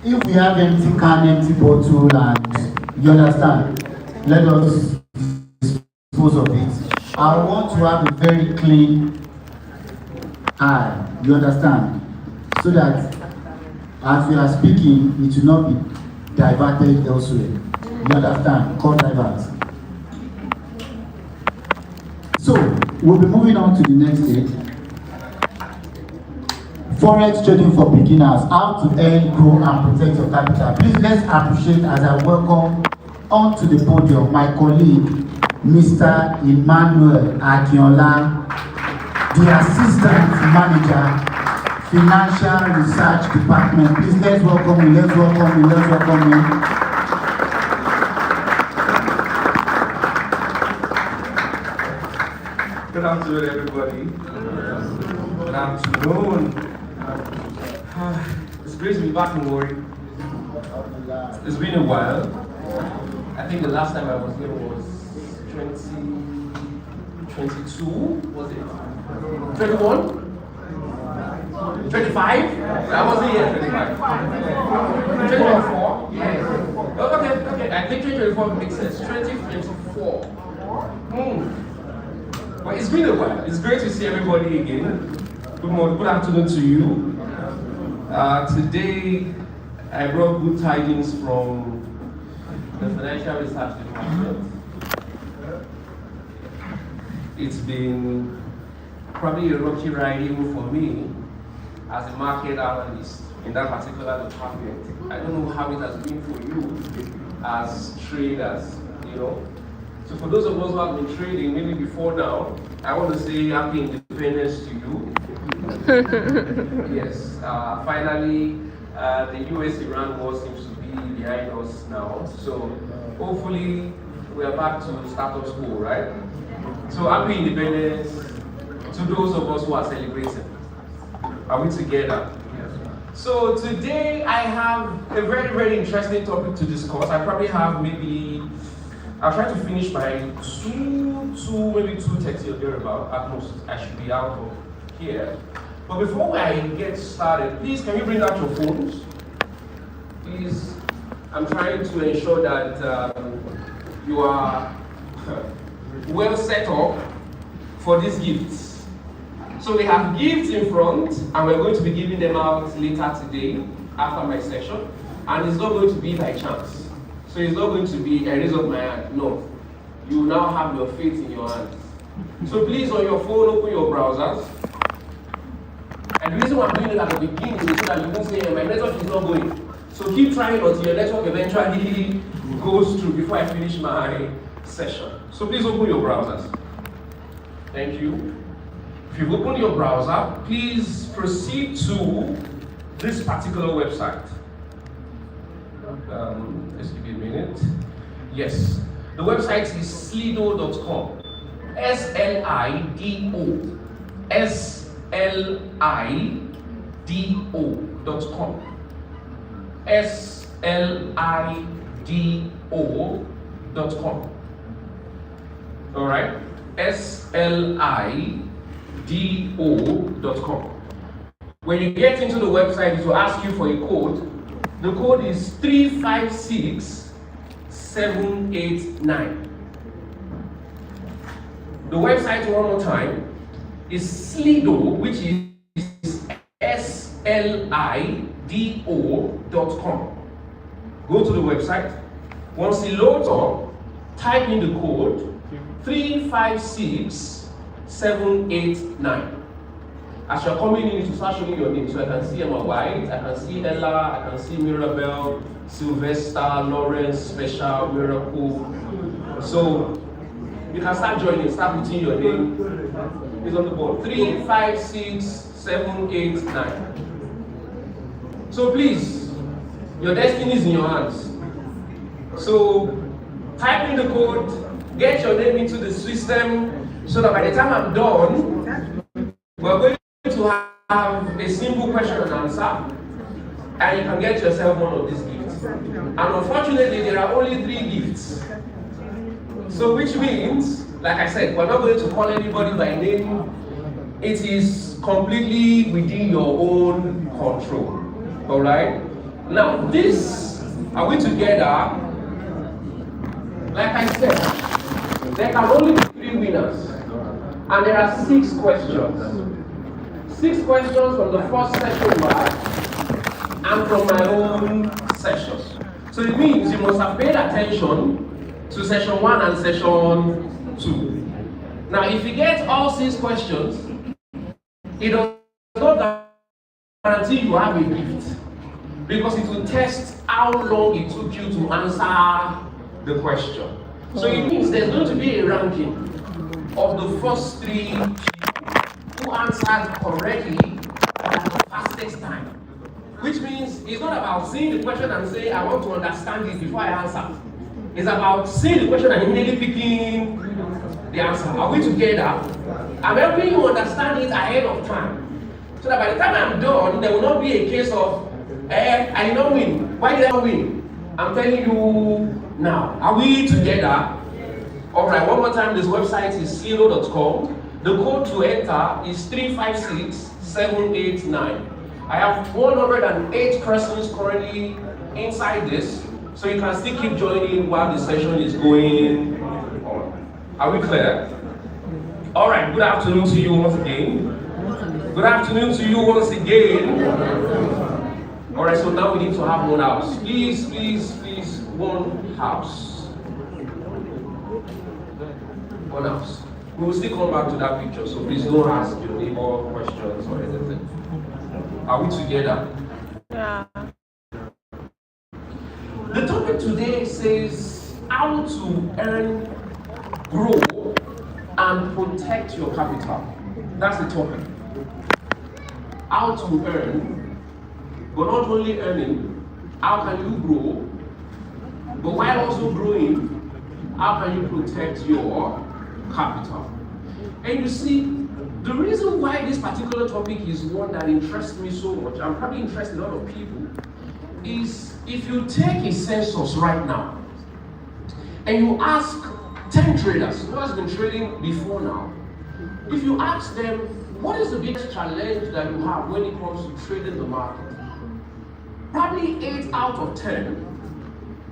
if we have empty can, empty bottle, and you understand, let us dispose of it. I want to have a very clean eye, you understand, so that as we are speaking, it will not be diverted elsewhere. You understand? Call divert. So, we'll be moving on to the next stage. Forex trading for beginners, how to earn, grow, and protect your capital. Please let's appreciate as I welcome onto the podium my colleague, Mr. Emmanuel Akinola, the Assistant Manager, Financial Research Department. Please let's welcome you, let's welcome you, let's welcome you. Good afternoon, everybody. Good afternoon. It's great to be back in Warri. It's been a while. I think the last time I was here was 2022, was it? 21? 25? I wasn't here 25. 2024? Yes. Okay. I think 2024 makes sense. 2024. But it's been a while. It's great to see everybody again. Good morning, good afternoon to you. Today, I brought good tidings from the Financial Research Department. It's been probably a rocky ride even for me as a market analyst in that particular department. I don't know how it has been for you as traders, you know. So for those of us who have been trading maybe before now, I want to say happy independence to you. Yes, finally, the US-Iran war seems to be behind us now. So hopefully we are back to status quo, right? So happy independence to those of us who are celebrating. Are we together? So today I have a very, very interesting topic to discuss. I probably have I'll try to finish by maybe 2:30 or thereabout at most. I should be out of here. But before I get started, please can you bring out your phones? Please, I'm trying to ensure that you are well set up for these gifts. So we have gifts in front, and we're going to be giving them out later today after my session. And it's not going to be by chance. So it's not going to be a raise of my hand. No. You now have your faith in your hands. So please, on your phone, open your browsers. And the reason why I'm doing it at the beginning is so that you can say, my network is not going. So keep trying until your network eventually goes through before I finish my session. So please open your browsers. Thank you. If you've opened your browser, please proceed to this particular website. Let's give it a minute. Yes. The website is slido.com. SLIDO. SLIDO.com. SLIDO.com. All right? SLIDO.com. When you get into the website, it will ask you for a code. The code is 356789. The website, one more time, is Slido, which is SLIDO.com. Go to the website. Once it loads up, type in the code 356789. As you're coming in, it will start showing your name. So I can see Emma White, I can see Ella, I can see Mirabelle, Sylvester, Lawrence, Special, Miracle. So you can start joining, start putting your name. It's on the board. 356789. So please, your destiny is in your hands. So type in the code, get your name into the system, so that by the time I'm done, we're going to have a simple question and answer, and you can get yourself one of these gifts. And unfortunately, there are only 3 gifts. So which means, like I said, we're not going to call anybody by name. It is completely within your own control. All right? Now, this, are we together? Like I said, there can only be 3 winners. And there are 6 questions. 6 questions from the first session back and from my own sessions. So it means you must have paid attention to session 1 and session 2. Now, if you get all 6 questions, it does not guarantee you have a gift, because it will test how long it took you to answer the question. So it means there's going to be a ranking of the first 3 who answered correctly at the fastest time. Which means it's not about seeing the question and saying, I want to understand it before I answer. It's about seeing the question and immediately picking the answer. Are we together? I'm helping you understand it ahead of time. So that by the time I'm done, there will not be a case of, I did not win. Why did I not win? I'm telling you now. Are we together? Alright, one more time, this website is celo.com. The code to enter is 356789. I have 108 persons currently inside this, so you can still keep joining while the session is going on. Are we clear? Alright, good afternoon to you once again. Good afternoon to you once again. Alright, so now we need to have one house. Please, one house. One house. We will still come back to that picture, so please don't ask your neighbor questions or anything. Are we together? Yeah. The topic today says how to earn, grow, and protect your capital. That's the topic. How to earn, but not only earning, how can you grow, but while also growing, how can you protect your capital? And you see, the reason why this particular topic is one that interests me so much, and probably interests a lot of people, is if you take a census right now, and you ask 10 traders who has been trading before now, if you ask them, what is the biggest challenge that you have when it comes to trading the market? Probably 8 out of 10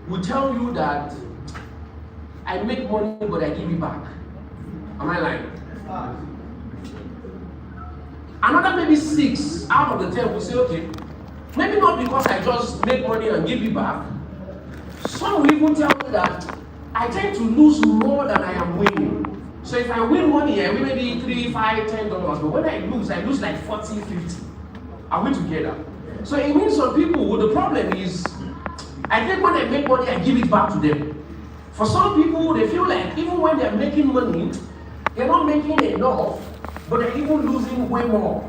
will tell you that I make money but I give it back. Am I lying? Another maybe 6 out of the 10 will say, okay, maybe not because I just make money and give it back. Some will even tell me that I tend to lose more than I am winning. So if I win money, I win maybe $3, $5, $10, but when I lose like 40, 50. Are we together? So it means some people, the problem is, I think when I make money, I give it back to them. For some people, they feel like even when they're making money, they're not making enough, but they're even losing way more.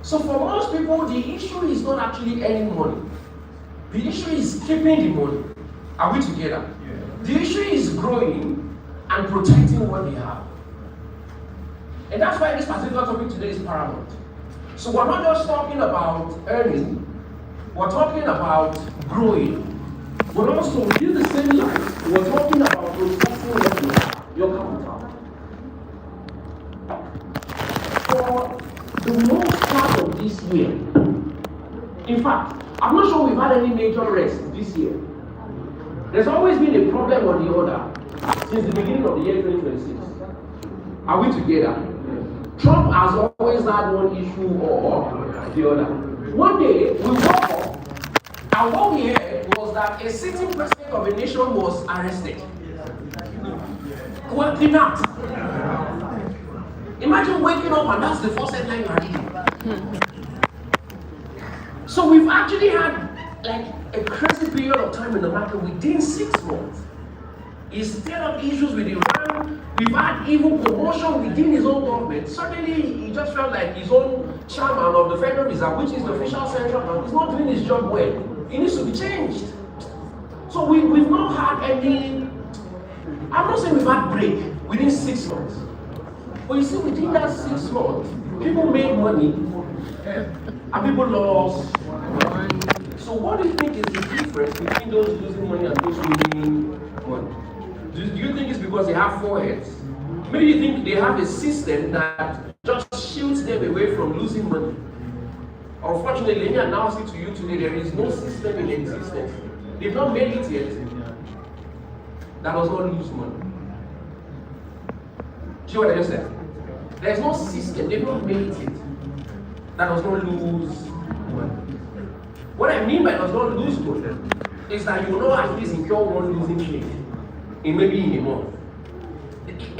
So for most people, the issue is not actually earning money. The issue is keeping the money. Are we together? Yeah. The issue is growing and protecting what they have. And that's why this particular topic today is paramount. So we're not just talking about earning, we're talking about growing. But also within the same life, we're talking about protecting what you have, your capital. For the most part of this year, in fact, I'm not sure we've had any major rest this year. There's always been a problem or the other since the beginning of the year 2026. Are we together? Trump has always had one issue or the other. One day, we woke up, and what we heard was that a sitting president of a nation was arrested. Well, kidnapped. Imagine waking up and that's the first headline you're reading. So we've actually had like a crazy period of time in the market within 6 months. He's stirred up issues with Iran. We've had even commotion within his own government. Suddenly, he just felt like his own chairman of the Federal Reserve, which is the official central bank, is not doing his job well. He needs to be changed. So we've not had any, I'm not saying we've had break within 6 months. But you see, within that 6 months, people made money and people lost money. So what do you think is the difference between those losing money and those winning money? Do you think it's because they have foreheads? Maybe you think they have a system that just shields them away from losing money. Unfortunately, let me announce it to you today, there is no system in existence. They've not made it yet. That does not lose money. See what I just said? There's no system, they've not made it yet. That does not lose money. What I mean by does not lose money is that you will not at least incur one losing trade in maybe in a month.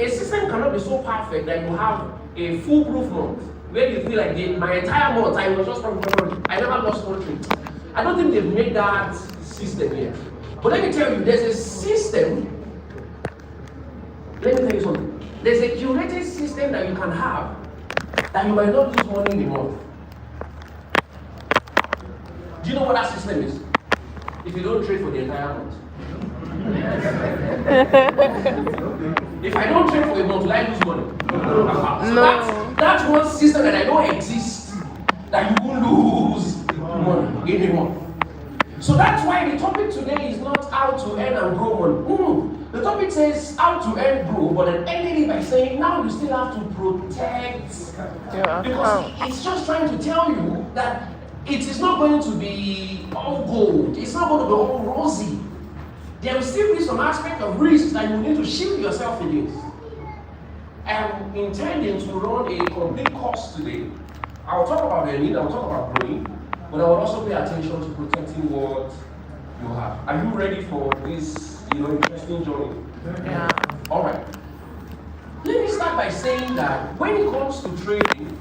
A system cannot be so perfect that you have a foolproof month where you feel like my entire month I was just I never lost one trade. I don't think they've made that system yet. But let me tell you, there's a system. Let me tell you something. There's a curated system that you can have that you might not lose money in a month. Do you know what that system is? If you don't trade for the entire month. If I don't trade for a month, will I lose money? So No. that's one system that I know exists that you won't lose money in a month. So that's why the topic today is not how to earn and grow money. The topic says how to earn, grow, but then ending it by saying now you still have to protect. Because it's just trying to tell you that it is not going to be all gold. It's not going to be all rosy. There will still be some aspect of risk that you need to shield yourself against. I'm intending to run a complete course today. I'll talk about earning, I'll talk about growing, but I will also pay attention to protecting what you have. Are you ready for this, interesting journey? Yeah. All right. Let me start by saying that when it comes to trading,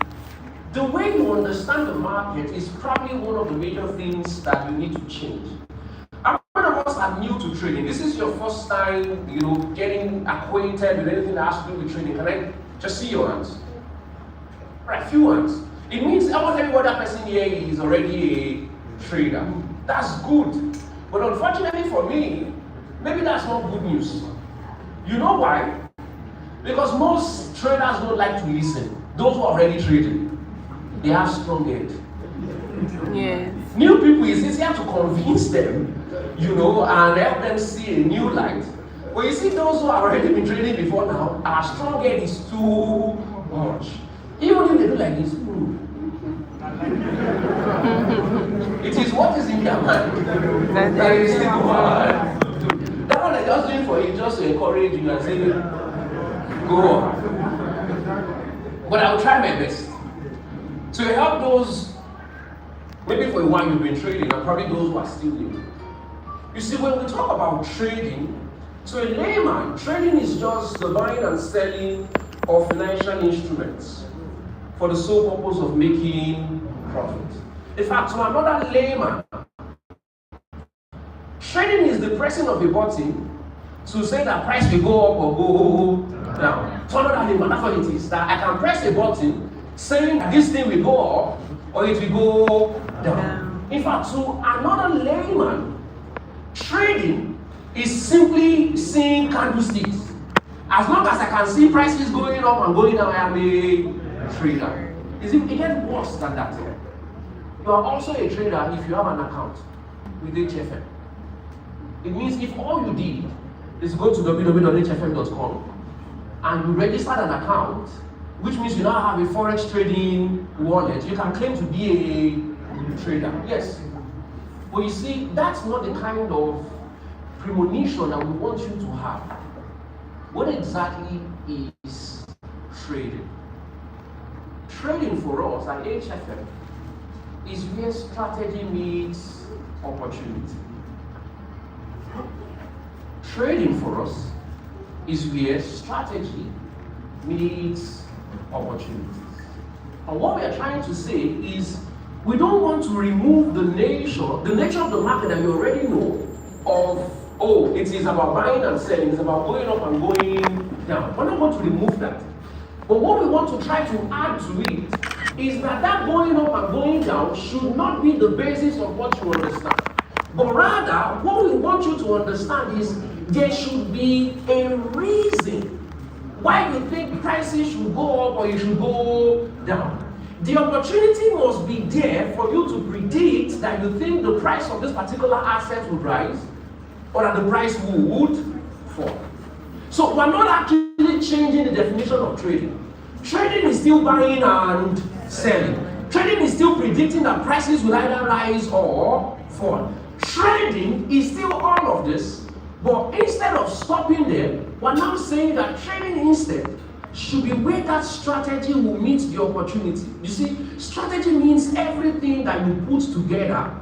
the way you understand the market is probably one of the major things that you need to change. How many of us are new to trading? This is your first time, getting acquainted with anything that has to do with trading. Can I just see your hands? All right, few hands. It means almost every other person here is already a trader. That's good. But unfortunately for me, maybe that's not good news. You know why? Because most traders don't like to listen. Those who are already trading, they have strong head. Yes. New people, it's easier to convince them, and help them see a new light. But you see, those who have already been trading before now, our strong head is too much. Even if they do like this, it is what is in their mind that is the one. That one I just doing for you, just to encourage you and say, go on. But I will try my best to help those, maybe for a while you've been trading, and probably those who are still new. You see, when we talk about trading, to a layman, trading is just the buying and selling of financial instruments for the sole purpose of making profit. In fact, to another layman, trading is the pressing of a button to say that price will go up or go down. To another layman, that's what it is. That I can press a button saying that this thing will go up or it will go down. In fact, to another layman, trading is simply seeing candlesticks. As long as I can see prices going up and going down, I am a trader. It gets worse than that. You are also a trader if you have an account with HFM. It means if all you did is go to www.hfm.com and you registered an account, which means you now have a forex trading wallet, you can claim to be a trader. Yes. But you see, that's not the kind of premonition that we want you to have. What exactly is trading? Trading for us at HFM is where strategy meets opportunity. Trading for us is where strategy meets opportunities. And what we are trying to say is we don't want to remove the nature of the market that you already know of, it is about buying and selling, it's about going up and going down. We're not going to remove that. But what we want to try to add to it is that going up and going down should not be the basis of what you understand. But rather, what we want you to understand is there should be a reason why you think prices should go up or you should go down. The opportunity must be there for you to predict that you think the price of this particular asset would rise or that the price would fall. So we're not actually changing the definition of trading. Trading is still buying and selling. Trading is still predicting that prices will either rise or fall. Trading is still all of this, but instead of stopping there, we're now saying that trading instead should be where that strategy will meet the opportunity. You see, strategy means everything that you put together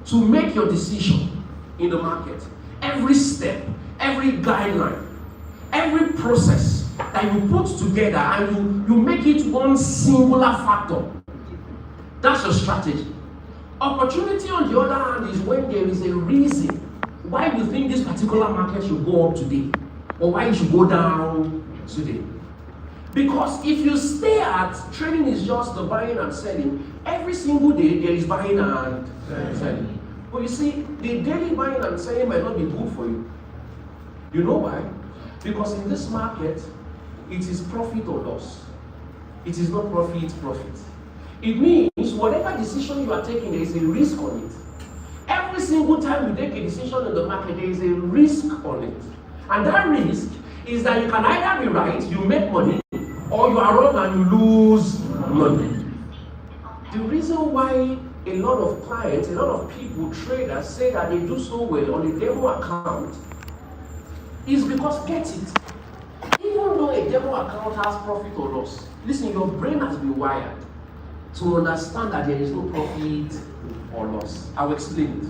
to make your decision in the market. Every step, every guideline, every process that you put together and you make it one singular factor. That's your strategy. Opportunity, on the other hand, is when there is a reason why you think this particular market should go up today or why it should go down today. Because if you stay at trading is just the buying and selling, every single day there is buying and selling. But you see, the daily buying and selling might not be good for you. You know why? Because in this market, it is profit or loss. It is not profit. It means whatever decision you are taking, there is a risk on it. Every single time you take a decision in the market, there is a risk on it. And that risk is that you can either be right, you make money, or you are wrong and you lose money. The reason why a lot of clients, a lot of people, traders, say that they do so well on a demo account is because, get it, even though a demo account has profit or loss, listen, your brain has been wired to understand that there is no profit or loss. I'll explain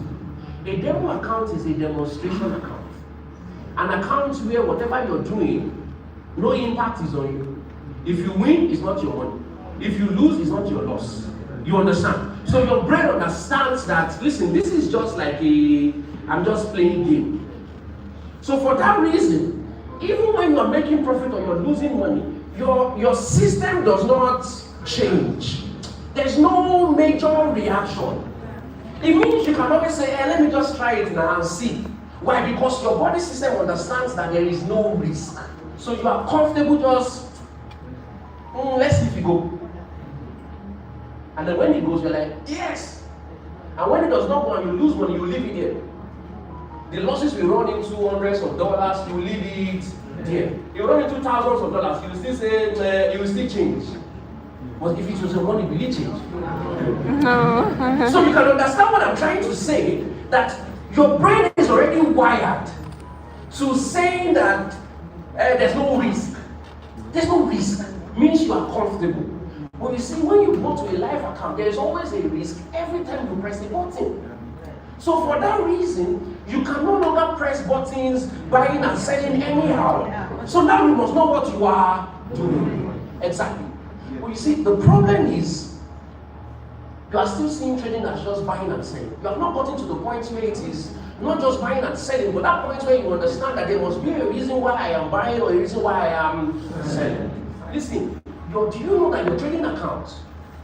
it. A demo account is a demonstration account. An account where whatever you're doing, no impact is on you. If you win, it's not your money. If you lose, it's not your loss. You understand? So your brain understands that, listen, this is just like I'm just playing game. So for that reason, even when you're making profit or you're losing money, your system does not change. There's no major reaction. It means you can always say, hey, let me just try it now and see. Why? Because your body system understands that there is no risk. So you are comfortable just, let's see if you go. And then when it goes, you're like, yes. And when it does not go and you lose money, you leave it there. The losses will run into hundreds of dollars, you leave it there. You run into thousands of dollars, you will still say, you will still change. But if it was a money, will it change? No. So you can understand what I'm trying to say, that your brain is already wired to saying that there's no risk. There's no risk. Means you are comfortable. But you see, when you go to a live account, there is always a risk every time you press a button. So for that reason, you can no longer press buttons, buying and selling anyhow. So now you must know what you are doing. Exactly. But you see, the problem is, you are still seeing trading as just buying and selling. You have not gotten to the point where it is not just buying and selling, but that point where you understand that there must be a reason why I am buying or a reason why I am selling. Listen, do you know that your trading account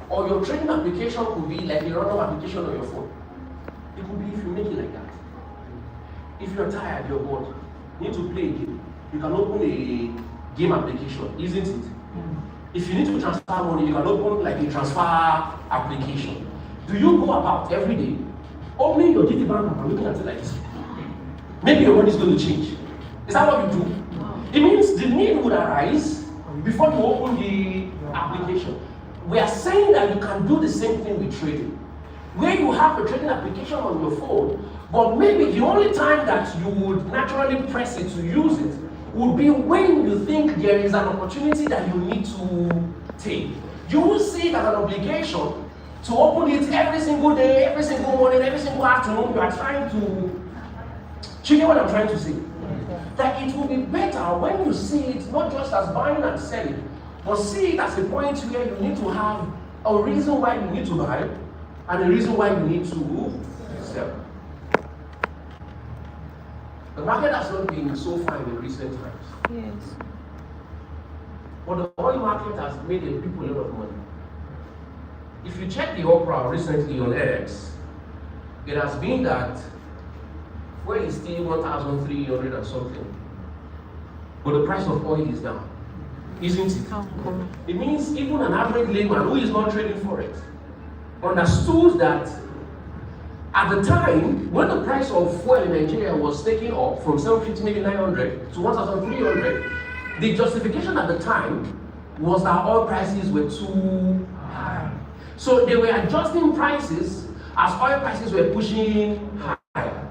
or your trading application could be like a random application on your phone? It could be if you make it like that. If you're tired, you're bored, you need to play a game, you can open a game application, isn't it? If you need to transfer money, you can open like a transfer application. Do you go about every day opening your GT bank and looking at it like this? Maybe your money is going to change. Is that what you do? It means the need would arise before you open the application. We are saying that you can do the same thing with trading. Where you have a trading application on your phone, but maybe the only time that you would naturally press it to use it would be when you think there is an opportunity that you need to take. You will see it as an obligation to open it every single day, every single morning, every single afternoon. You are trying to... Do you get what I'm trying to say? That it will be better when you see it not just as buying and selling, but see it as a point where you need to have a reason why you need to buy and a reason why you need to sell. The market has not been so fine in recent times. Yes. But the oil market has made the people a lot of money. If you check the Oprah recently on X, it has been that fuel is still 1,300 and something. But the price of oil is down. Isn't it? It means even an average layman who is not trading Forex understood that at the time, when the price of fuel in Nigeria was taking up from 750, maybe 900 to 1,300, the justification at the time was that oil prices were too high. So they were adjusting prices as oil prices were pushing higher.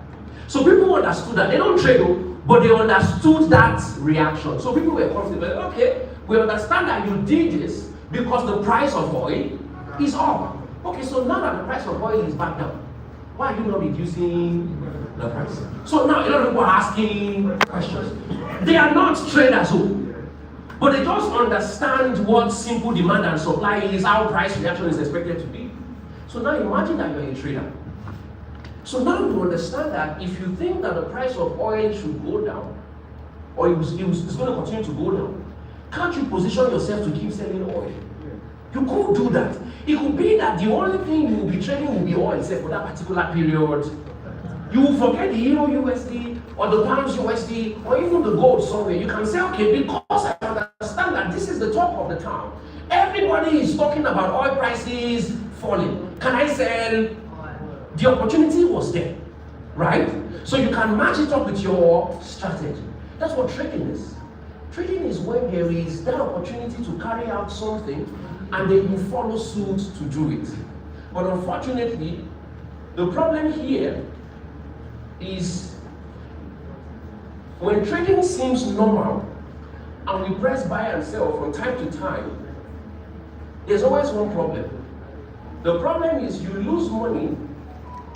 So people understood that. They don't trade, but they understood that reaction. So people were confident, okay, we understand that you did this because the price of oil is up. Okay, so now that the price of oil is back down, why are you not reducing the price? So now a lot of people are asking questions. They are not traders, but they just understand what simple demand and supply is, how price reaction is expected to be. So now imagine that you're a trader. So now you understand that if you think that the price of oil should go down, or it's going to continue to go down, can't you position yourself to keep selling oil? You could do that. It could be that the only thing you will be trading will be oil, say for that particular period. You will forget the Euro USD or the Pounds USD or even the gold somewhere. You can say, okay, because I understand that this is the talk of the town. Everybody is talking about oil prices falling. Can I sell? The opportunity was there, right? So you can match it up with your strategy. That's what trading is. Trading is when there is that opportunity to carry out something and then you follow suit to do it. But unfortunately, the problem here is when trading seems normal and we press buy and sell from time to time, there's always one problem. The problem is you lose money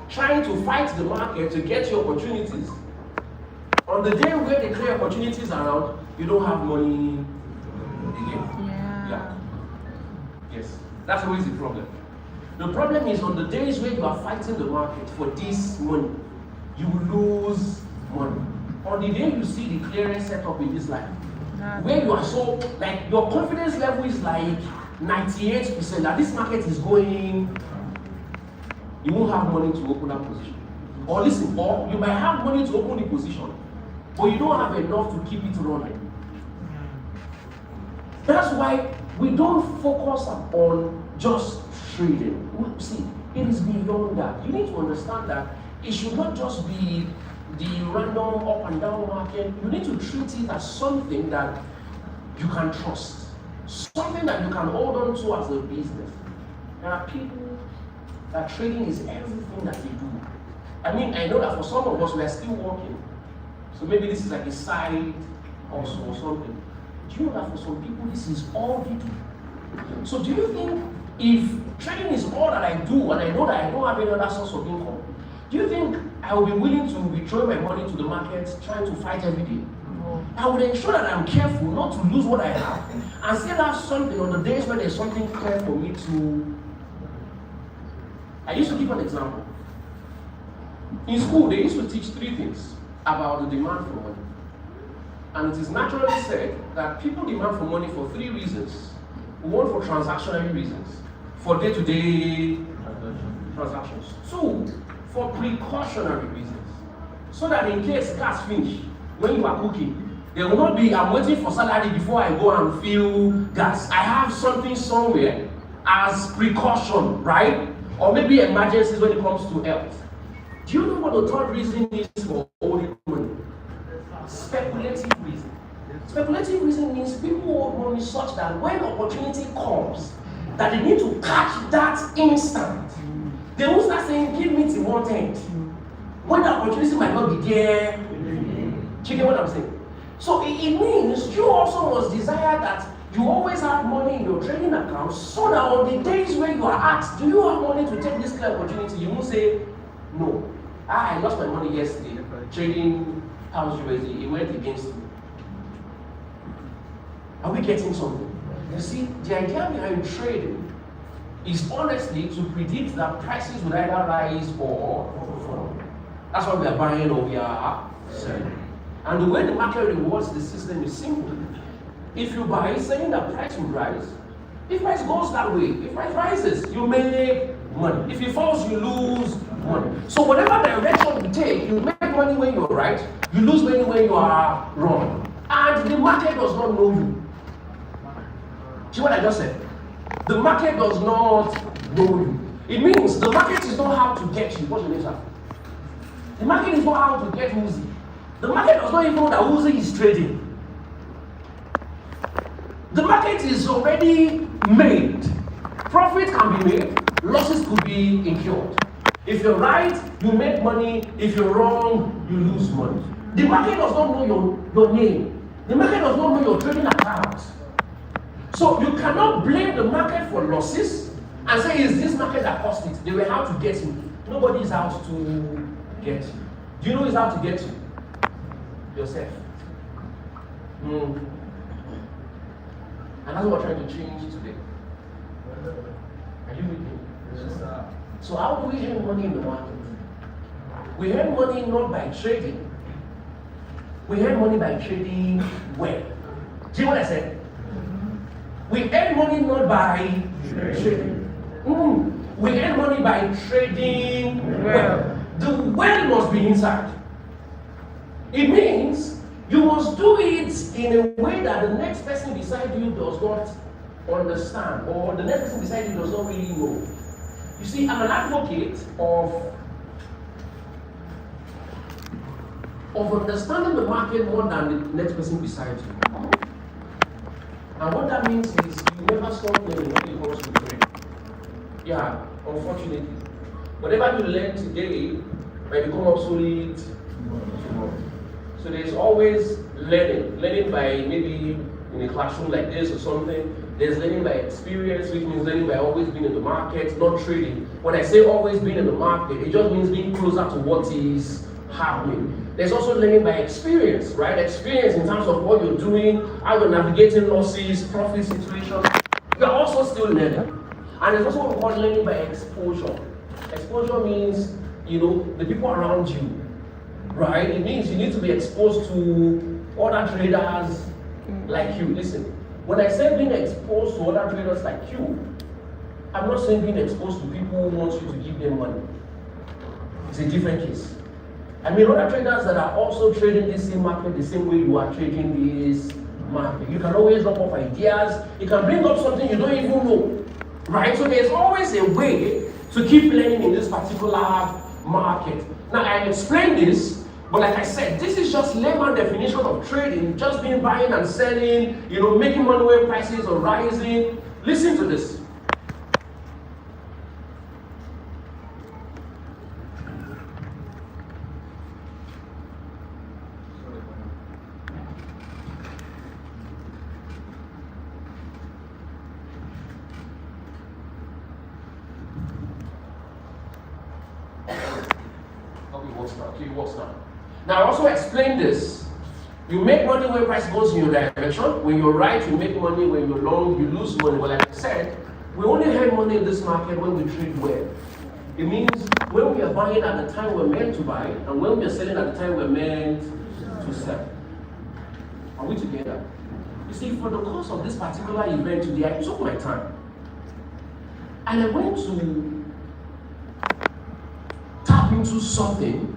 trying to fight the market to get your opportunities. On the day where they clear opportunities around, you don't have money again. Yeah. Yes, that's always the problem. The problem is on the days where you are fighting the market for this money, you will lose money. On the day you see the clearance set up in this life, where you are so, like your confidence level is like 98% that this market is going, you won't have money to open that position. Or listen, or you might have money to open the position, but you don't have enough to keep it running. That's why we don't focus on just trading. See, it is beyond that. You need to understand that it should not just be the random up and down market. You need to treat it as something that you can trust, something that you can hold on to as a business. There are people that trading is everything that they do. I mean, I know that for some of us, we are still working. So maybe this is like a side also or something. Do you know that for some people, this is all they do? So do you think if trading is all that I do and I know that I don't have any other source of income, do you think I will be willing to withdraw my money to the market trying to fight every day? No. I would ensure that I'm careful not to lose what I have and still have something on the days when there's something clear for me to. I used to give an example. In school, they used to teach 3 things about the demand for money. And it is naturally said that people demand for money for 3 reasons. 1, for transactional reasons, for day-to-day transactions. 2, for precautionary reasons. So that in case gas finish, when you are cooking, there will not be, I'm waiting for salary before I go and fill gas. I have something somewhere as precaution, right? Or maybe emergencies when it comes to health. Do you know what the 3rd reason is for holding money? Speculative reason. Speculative reason means people hold money such that when opportunity comes, that they need to catch that instant. They won't start saying, give me till 110. When the opportunity might not be there. Do you get what I'm saying? So it means you also must desire that you always have money in your trading account so that on the days when you are asked, do you have money to take this clear opportunity? You won't say, no. I lost my money yesterday trading Pounds USD. It went against me. Are we getting something? You see, the idea behind trading is honestly to predict that prices will either rise or fall. That's why we are buying or we are selling. And the way the market rewards the system is simple. If you buy, saying that price will rise. If price goes that way, if price rises, you make money. If it falls, you lose money. So whatever direction you take, you make money when you're right, you lose money when you are wrong. And the market does not know you. See what I just said? The market does not know you. It means the market is not how to get you. What's your name, sir? The market is not how to get Uzi. The market does not even know that Uzi is trading. The market is already made. Profit can be made, losses could be incurred. If you're right, you make money. If you're wrong, you lose money. The market does not know your name. The market does not know your trading account. So you cannot blame the market for losses and say, is this market that caused it? They were out to get you. Nobody is out to get you. Do you know who's out to get you? Yourself. And that's what we're trying to change today. Are you with me? Yes, sir. So how do we earn money in the market? We earn money not by trading. We earn money by trading well. Do you know what I said? We earn money not by trading. We earn money by trading well. The well must be inside. It means you must do it in a way that the next person beside you does not understand, or the next person beside you does not really know. You see, I'm an advocate of understanding the market more than the next person beside you. And what that means is you never stop learning when it comes to trade. Yeah, unfortunately. Whatever you learn today might become obsolete tomorrow. So there's always learning by maybe in a classroom like this or something. There's learning by experience, which means learning by always being in the market, not trading. When I say always being in the market, it just means being closer to what is happening. There's also learning by experience, right? Experience in terms of what you're doing, how you're navigating losses, profit situations. You're also still learning. And there's also what we call learning by exposure. Exposure means, the people around you, right? It means you need to be exposed to other traders like you. Listen. When I say being exposed to other traders like you, I'm not saying being exposed to people who want you to give them money. It's a different case. I mean other traders that are also trading this same market the same way you are trading this market. You can always drop off ideas. You can bring up something you don't even know. Right? So there's always a way to keep learning in this particular market. Now I explained this, but like I said, this is just layman definition of trading, just being buying and selling, making money when prices are rising. Listen to this. Okay, it works now. Now, I also explained this. You make money when price goes in your direction. When you're right, you make money. When you're long, you lose money. But like I said, we only earn money in this market when we trade well. It means when we are buying at the time we're meant to buy, and when we are selling at the time we're meant to sell. Are we together? You see, for the course of this particular event today, I took my time. And I went to tap into something.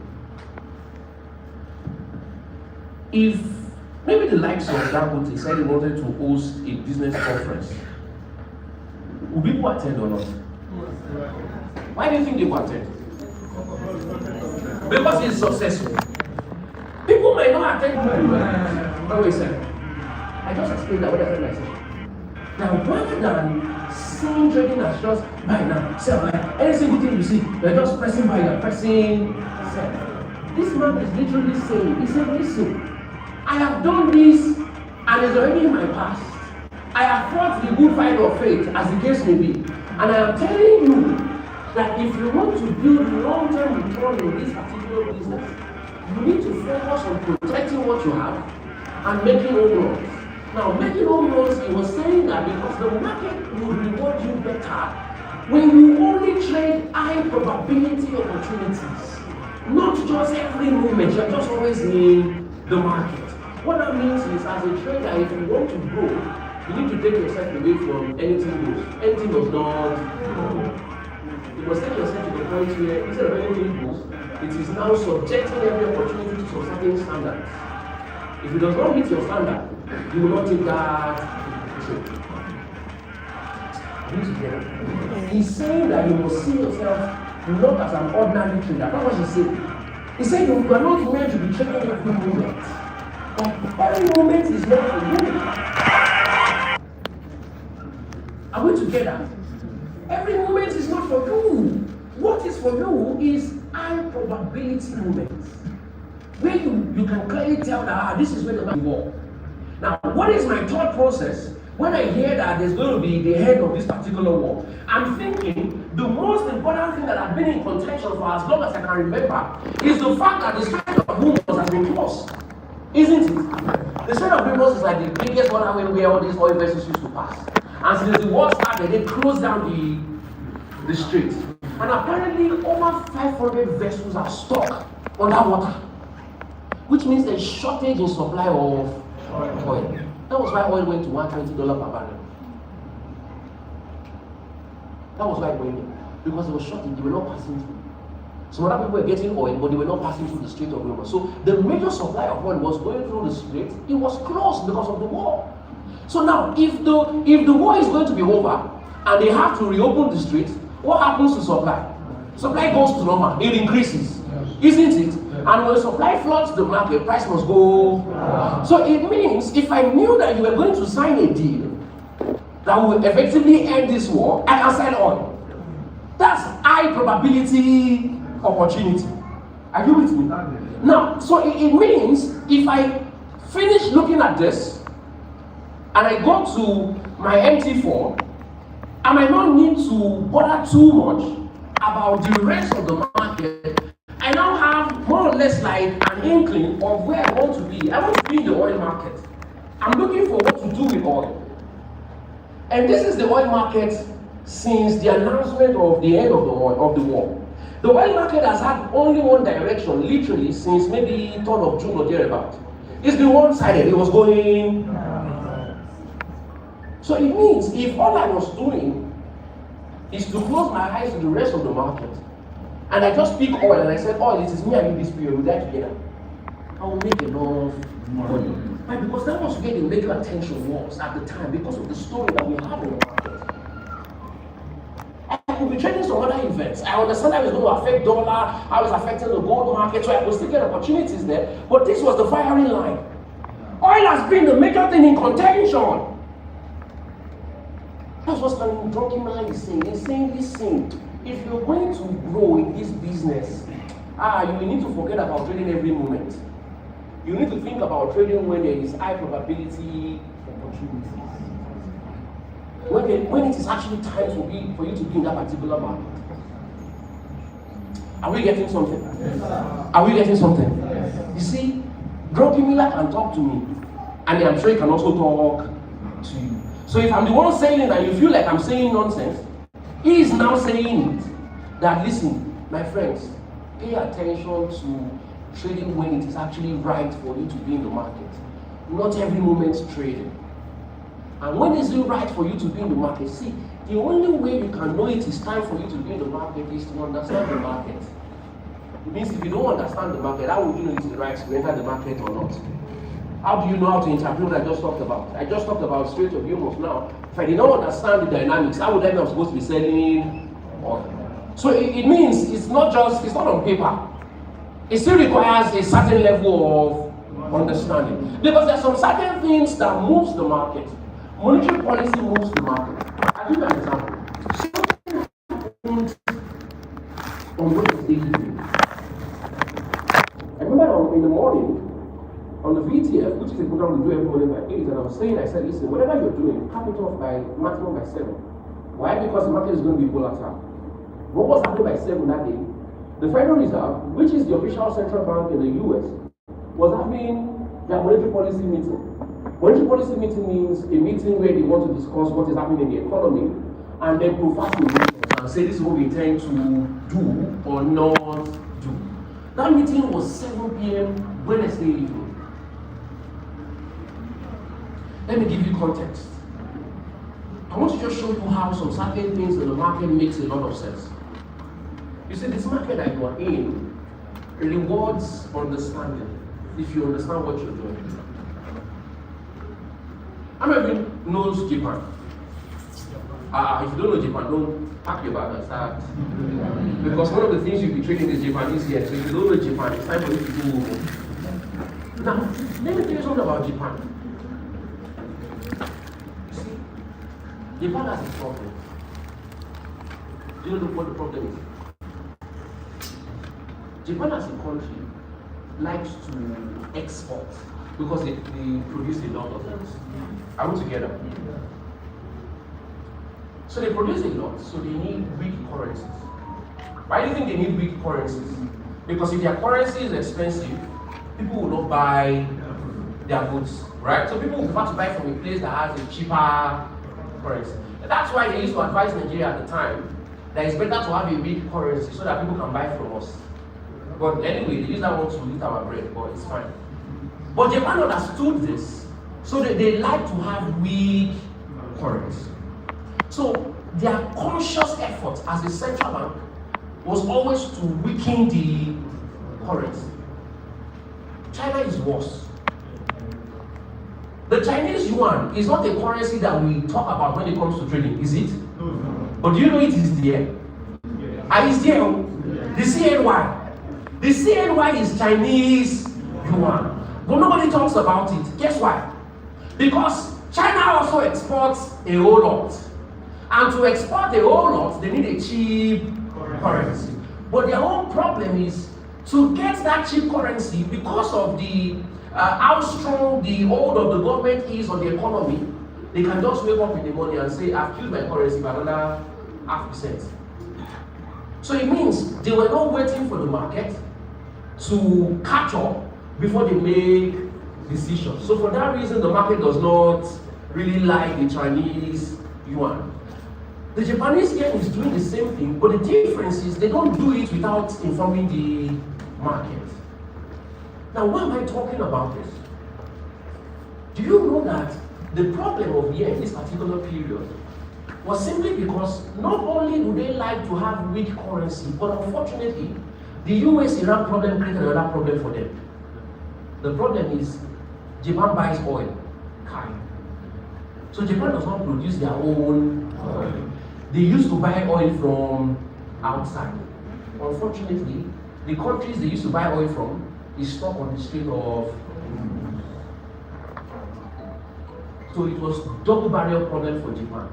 If maybe the likes of Dangote said they wanted to host a business conference, will people attend or not? Why do you think they will attend? Because it's successful. People might not attend. Wait a second. I just explained that what I said myself. Now, rather than seeing trading as just buy now, sell, like any single thing you see, they're just pressing buy, they're pressing sell. This man is literally saying, he said, listen, I have done this and it's already in my past. I have fought the good fight of faith, as the case may be. And I am telling you that if you want to build long-term return in this particular business, you need to focus on protecting what you have and making home runs. Now, making home runs, he was saying that because the market will reward you better when you only trade high probability opportunities. Not just every moment, you're just always in the market. What that means is, as a trader, if you want to grow, you need to take yourself away from anything goes. Anything does not grow. You must take yourself to the point where instead of anything goes, it is now subjecting every opportunity to some certain standards. If it does not meet your standard, you will not take that trade. He's saying that you must see yourself not as an ordinary trader. That's what he's saying. He said you are not meant to be trading every moment. Every moment is not for you. Are we together? Every moment is not for you. What is for you is high probability moments, where you can clearly tell that this is where the man walk. Now, what is my thought process when I hear that there's going to be the end of this particular war? I'm thinking the most important thing that has been in contention for as long as I can remember is the fact that the Strait of Hormuz has been closed. Isn't it? The Strait of Hormuz is like the biggest waterway where all these oil vessels used to pass. And since the war started, they closed down the strait. And apparently over 500 vessels are stuck underwater, which means there's shortage in supply of oil. That was why oil went to $120 per barrel. That was why it went there. Because there was shortage, they were not passing through. Some other people were getting oil, but they were not passing through the Strait of Hormuz. So the major supply of oil was going through the strait. It was closed because of the war. So now, if the war is going to be over and they have to reopen the strait, what happens to supply? Supply goes to normal, it increases, isn't it? And when supply floods the market, price must go. So it means if I knew that you were going to sign a deal that will effectively end this war, I can sell oil. That's high probability opportunity. Are you with me? Now, so it means if I finish looking at this and I go to my MT4, I might not need to bother too much about the rest of the market. I now have more or less like an inkling of where I want to be. I want to be in the oil market. I'm looking for what to do with oil. And this is the oil market since the announcement of the end of the war. The oil market has had only one direction, literally, since maybe 3rd of June or thereabout. It's been one-sided. It was going. So it means if all I was doing is to close my eyes to the rest of the market, and I just pick oil and I said, oil, it is me and you this period, we die together, I will make enough money. Why? Because that was where the major attention was at the time, because of the story that we have in the market. I could be trading some other events. I understand how it's going to affect dollar, how it's affecting the gold market, so I could still get opportunities there. But this was the firing line. Oil has been the major thing in contention. That's what Stanley Druckenmiller is saying. He's saying, listen, if you're going to grow in this business, you need to forget about trading every moment. You need to think about trading when there is high probability opportunities. When it is actually time for you to be in that particular market. Are we getting something? Yes, are we getting something? Yes. You see, Druckenmiller can talk to me, and I'm sure he can also talk to you. So if I'm the one saying it and you feel like I'm saying nonsense, he is now saying it. That listen, my friends, pay attention to trading when it is actually right for you to be in the market. Not every moment's trading. And when is it right for you to be in the market? See, the only way you can know it is time for you to be in the market is to understand the market. It means if you don't understand the market, how would you know it's right to enter the market or not? How do you know how to interpret what I just talked about? I just talked about Strait of Hormuz now. If I did not understand the dynamics, how would I know I'm supposed to be selling oil? So it means it's not on paper. It still requires a certain level of understanding. Because there are some certain things that moves the market. Monetary policy moves the market. I'll give you an example. Something on Wednesday evening. I remember in the morning, on the VTF, which is a program we do every morning by 8, and I said, listen, whatever you're doing, cap it off by maximum by 7. Why? Because the market is going to be volatile. What was happening by 7 that day? The Federal Reserve, which is the official central bank in the US, was having their monetary policy meeting. Monetary policy meeting means a meeting where they want to discuss what is happening in the economy and then provide solutions and say this is what we intend to do or not do. That meeting was 7 p.m. Wednesday evening. Let me give you context. I want to just show you how some certain things in the market makes a lot of sense. You see, this market that you are in rewards understanding if you understand what you're doing. How many knows Japan? If you don't know Japan, don't pack your bag and start. Because one of the things you'll be trading is Japanese here. So if you don't know Japan, it's time for you to do. Now, let me tell you something about Japan. You see, Japan has a problem. Do you know what the problem is? Japan as a country likes to export because they produce a lot of things. Are we together? So they produce a lot, so they need weak currencies. Why do you think they need weak currencies? Because if their currency is expensive, people will not buy their goods, right? So people will prefer to buy from a place that has a cheaper currency. And that's why they used to advise Nigeria at the time that it's better to have a weak currency so that people can buy from us. But anyway, they use that one to eat our bread, but it's fine. But Japan understood this, so they like to have weak currency. So their conscious effort as a central bank was always to weaken the currency. China is worse. The Chinese yuan is not a currency that we talk about when it comes to trading, is it? But do you know it is there? It's there. The CNY. The CNY is Chinese yuan. But nobody talks about it. Guess why? Because China also exports a whole lot. And to export a whole lot, they need a cheap currency. But their own problem is to get that cheap currency because of the how strong the hold of the government is on the economy. They can just wake up in the morning and say, I've killed my currency by another 0.5%. So it means they were not waiting for the market to catch up before they make decisions. So for that reason, the market does not really like the Chinese yuan. The Japanese yen is doing the same thing, but the difference is they don't do it without informing the market. Now, why am I talking about this? Do you know that the problem of yen this particular period was simply because not only do they like to have weak currency, but unfortunately, the US-Iran problem created another problem for them. The problem is Japan buys oil. So Japan does not produce their own oil. They used to buy oil from outside. Unfortunately, the countries they used to buy oil from is stuck on the Strait of. So it was double barrier problem for Japan.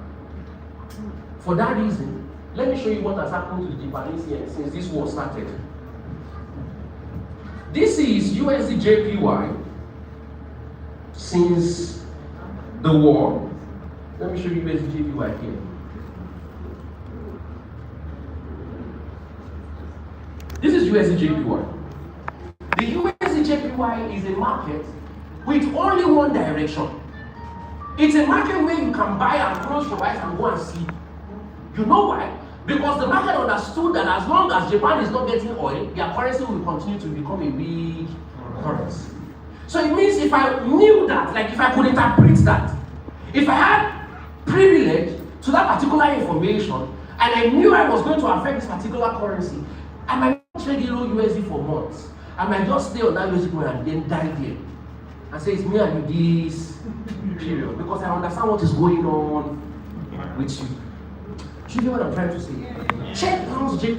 For that reason, let me show you what has happened to the Japanese yen since this war started. This is USD JPY since the war. Let me show you USD JPY here. This is USD JPY. The USD JPY is a market with only one direction. It's a market where you can buy and close your eyes and go and sleep. You know why? Because the market understood that as long as Japan is not getting oil, their currency will continue to become a weak currency. So it means if I knew that, like if I could interpret that, if I had privilege to that particular information, and I knew I was going to affect this particular currency, I might not trade euro USD for months. I might just stay on that USD coin and then die there. And say it's me and you this period. Because I understand what is going on with you. Do you know what I'm trying to say? Check pounds JP